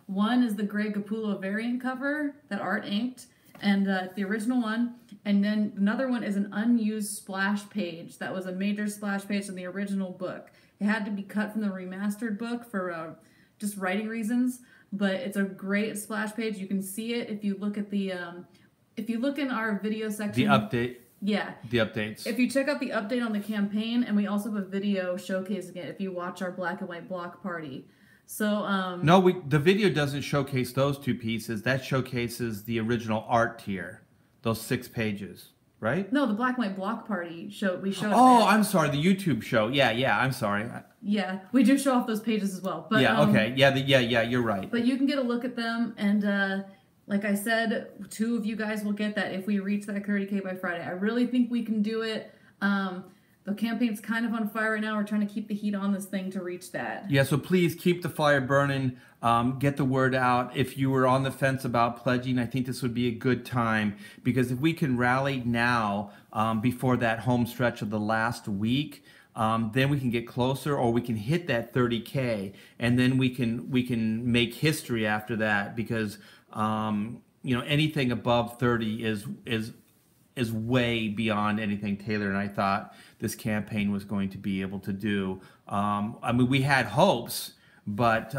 one is the Greg Capullo variant cover that Art inked, and the original one. And then another one is an unused splash page that was a major splash page in the original book. It had to be cut from the remastered book for just writing reasons, but it's a great splash page. You can see it if you look at the if you look in our video section. The update. Yeah. The updates. If you check out the update on the campaign, and we also have a video showcasing it if you watch our black and white block party. So no, the video doesn't showcase those 2 pieces. That showcases the original art tier, those 6 pages, right? No, the black and white block party we showed. Oh, I'm sorry, the YouTube show. Yeah, I'm sorry. Yeah, we do show off those pages as well. But yeah, okay, yeah, you're right. But you can get a look at them, and like I said, 2 of you guys will get that if we reach that 30K by Friday. I really think we can do it. The campaign's kind of on fire right now. We're trying to keep the heat on this thing to reach that. Yeah, so please keep the fire burning. Get the word out. If you were on the fence about pledging, I think this would be a good time, because if we can rally now before that home stretch of the last week, then we can get closer, or we can hit that 30K, and then we can make history after that, because anything above 30 is way beyond anything Taylor and I thought this campaign was going to be able to do. I mean, we had hopes, but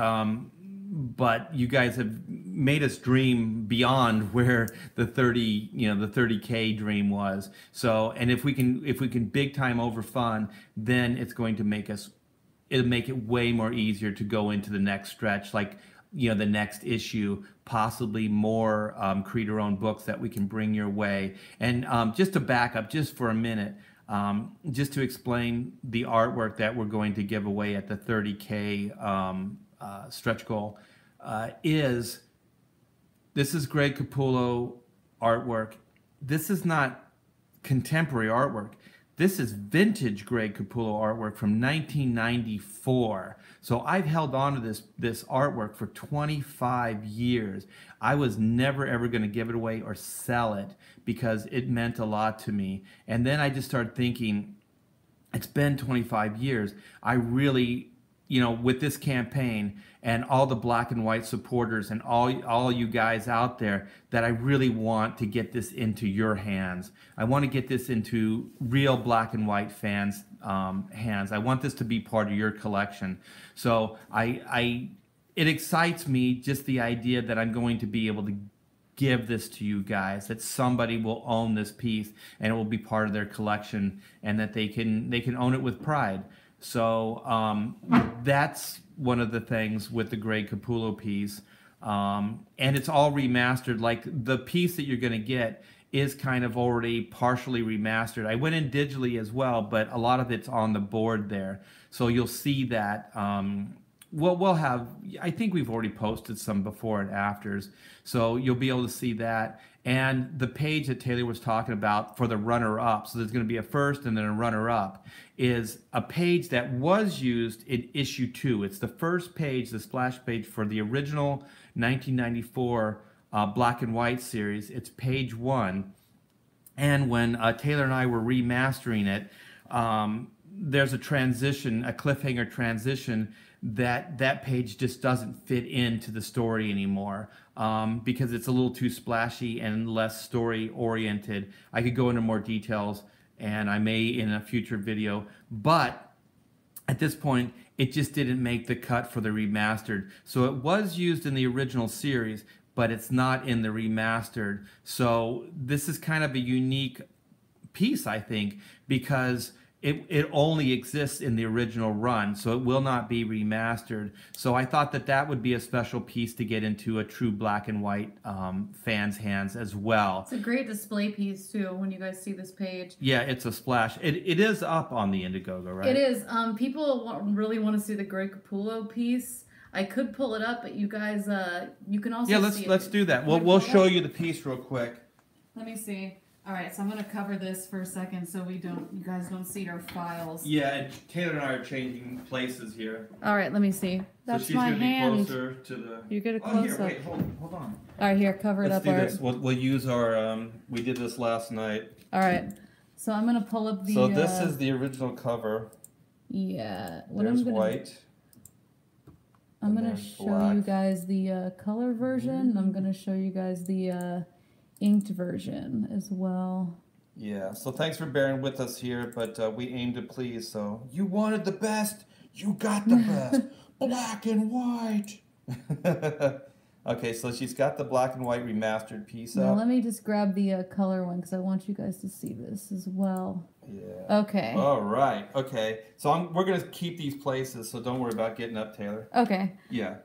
you guys have made us dream beyond where the 30K dream was. So, and if we can big time over fun, then it's going to it'll make it way more easier to go into the next stretch, like the next issue, possibly more creator-owned books that we can bring your way. And just to back up just for a minute, just to explain the artwork that we're going to give away at the 30K stretch goal, this is Greg Capullo artwork. This is not contemporary artwork. This is vintage Greg Capullo artwork from 1994. So I've held on to this artwork for 25 years. I was never ever going to give it away or sell it because it meant a lot to me. And then I just started thinking, it's been 25 years. I really, with this campaign and all the black and white supporters and all you guys out there, that I really want to get this into your hands. I want to get this into real black and white fans' hands. I want this to be part of your collection. So it excites me, just the idea that I'm going to be able to give this to you guys, that somebody will own this piece and it will be part of their collection, and that they can own it with pride. So that's one of the things with the Greg Capullo piece. And it's all remastered. Like, the piece that you're going to get is kind of already partially remastered. I went in digitally as well, but a lot of it's on the board there. So you'll see that Well, we'll have, I think we've already posted some before and afters, so you'll be able to see that. And the page that Taylor was talking about for the runner-up, so there's going to be a first and then a runner-up, is a page that was used in issue 2. It's the first page, the splash page for the original 1994 black and white series. It's page 1. And when Taylor and I were remastering it, there's a transition, a cliffhanger transition, that page just doesn't fit into the story anymore because it's a little too splashy and less story oriented. I could go into more details, and I may in a future video, but at this point it just didn't make the cut for the remastered. So it was used in the original series, but it's not in the remastered. So this is kind of a unique piece, I think, because it only exists in the original run, so it will not be remastered. So I thought that that would be a special piece to get into a true black and white fan's hands as well. It's a great display piece too when you guys see this page. Yeah, it's a splash. It is up on the Indiegogo, right? It is. People really want to see the Greg Capullo piece. I could pull it up, but you guys, you can also see it. Let's do that. We'll show you the piece real quick. Let me see. All right, so I'm going to cover this for a second so you guys don't see our files. Yeah, and Taylor and I are changing places here. All right, let me see. That's so she's my gonna hand. Be closer to the... You get a close Oh, here, up. wait, hold on. All right, here, cover it up. Let's do this. We'll use our, we did this last night. All right, so I'm going to pull up the... So this is the original cover. Yeah. There's white. I'm going to show you guys the color version. I'm going to show you guys the inked version as well. Yeah, so thanks for bearing with us here, but we aim to please, so... You wanted the best, you got the best. Black and white. Okay, so she's got the black and white remastered piece now up. let me just grab the color one because I want you guys to see this as well. Yeah. Okay. All right, okay. So we're going to keep these places, so don't worry about getting up, Taylor. Okay. Yeah.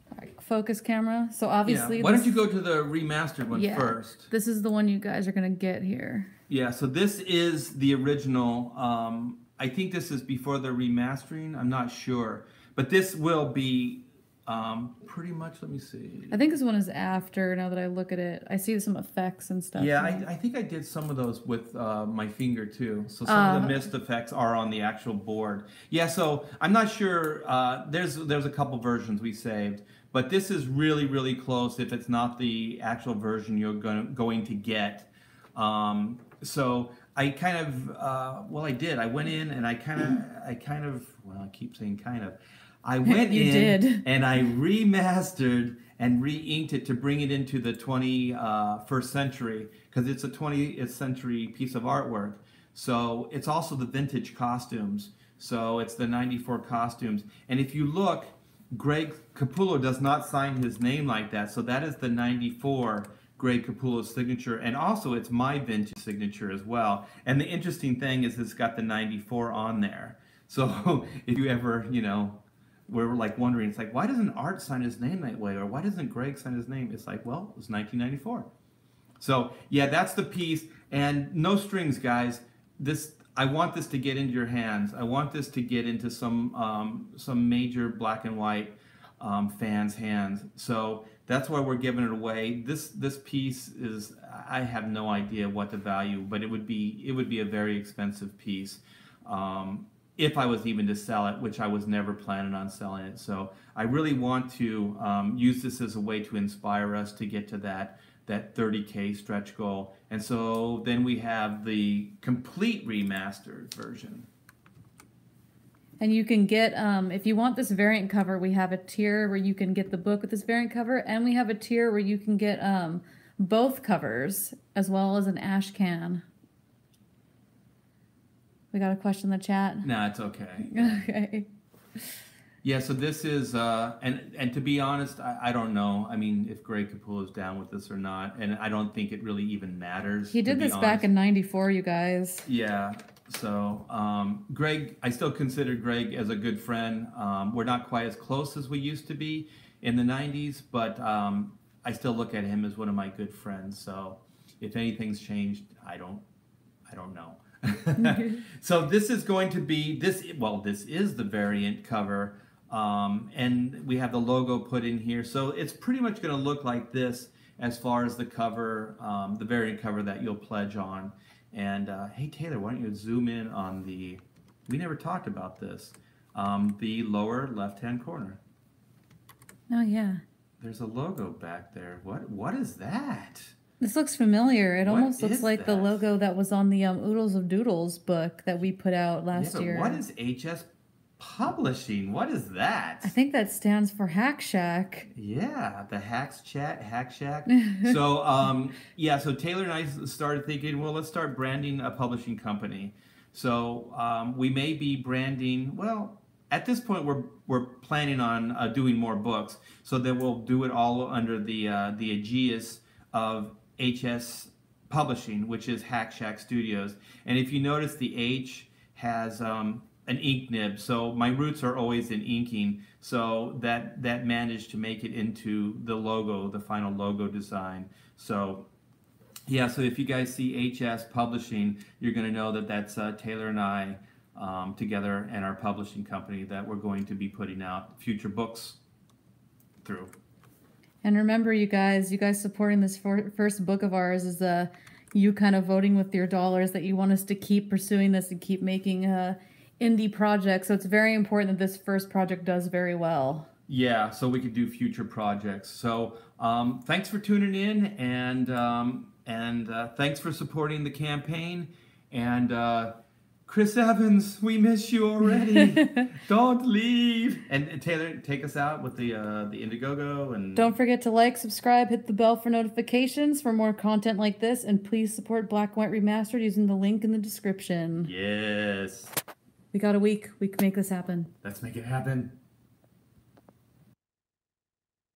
All right, focus camera. So obviously... Yeah. Why don't you go to the remastered one first? This is the one you guys are going to get here. Yeah, so this is the original. I think this is before the remastering. I'm not sure. But this will be pretty much, let me see. I think this one is after, now that I look at it. I see some effects and stuff. Yeah, I think I did some of those with my finger too. So some of the mist effects are on the actual board. Yeah, so I'm not sure. There's a couple versions we saved. But this is really, really close if it's not the actual version you're going to get. So I kind of, well, I did. I went in and I keep saying kind of. I went in and I remastered and re-inked it to bring it into the 21st century because it's a 20th century piece of artwork. So it's also the vintage costumes. So it's the 94 costumes. And if you look, Greg Capullo does not sign his name like that. So that is the 94 Greg Capullo's signature. And also it's my vintage signature as well. And the interesting thing is it's got the 94 on there. So if you ever, you know, we're like wondering, it's like, why doesn't Art sign his name that way? Or why doesn't Greg sign his name? It's like, well, it was 1994. So yeah, that's the piece. And no strings, guys. I want this to get into your hands. I want this to get into some major black and white fans' hands. So that's why we're giving it away. This piece is, I have no idea what the value, but it would be a very expensive piece. If I was even to sell it, which I was never planning on selling it. So I really want to use this as a way to inspire us to get to that 30K stretch goal. And so then we have the complete remastered version. And you can get, if you want this variant cover, we have a tier where you can get the book with this variant cover, and we have a tier where you can get both covers, as well as an ash can. We got a question in the chat? No, it's okay. Okay. Yeah, so this is, and to be honest, I don't know. I mean, if Greg Capullo's down with this or not, and I don't think it really even matters. He did this back in '94, you guys. Yeah, so Greg, I still consider Greg as a good friend. We're not quite as close as we used to be in the '90s, but I still look at him as one of my good friends. So if anything's changed, I don't know. So this is going to be this is the variant cover And we have the logo put in here. So it's pretty much going to look like this as far as the cover, the variant cover that you'll pledge on. And hey, Taylor, why don't you zoom in on the, we never talked about this, the lower left-hand corner. Oh, yeah. There's a logo back there. What is that? This looks familiar. It What almost looks is like the that? logo that was on the Oodles of Doodles book that we put out last Yeah, but year. what is HS Publishing? What is that? I think that stands for Hack Shack. Yeah, the Hacks Chat, Hack Shack. So, yeah, so Taylor and I started thinking, well, let's start branding a publishing company. So we may be branding, well, at this point, we're planning on doing more books. So then we'll do it all under the aegis of HS Publishing, which is Hack Shack Studios. And if you notice, the H has an ink nib. So my roots are always in inking. So that managed to make it into the logo, the final logo design. So yeah, so if you guys see HS Publishing, you're going to know that that's Taylor and I together and our publishing company that we're going to be putting out future books through. And remember, you guys supporting this first book of ours is you kind of voting with your dollars that you want us to keep pursuing this and keep making indie projects. So it's very important that this first project does very well. Yeah, so we could do future projects. So thanks for tuning in, and thanks for supporting the campaign. And Chris Evans, we miss you already. Don't leave. And Taylor, take us out with the Indiegogo. And Don't forget to like, subscribe, hit the bell for notifications for more content like this, and please support Black White Remastered using the link in the description. yes, We got a week. We can make this happen. let's make it happen.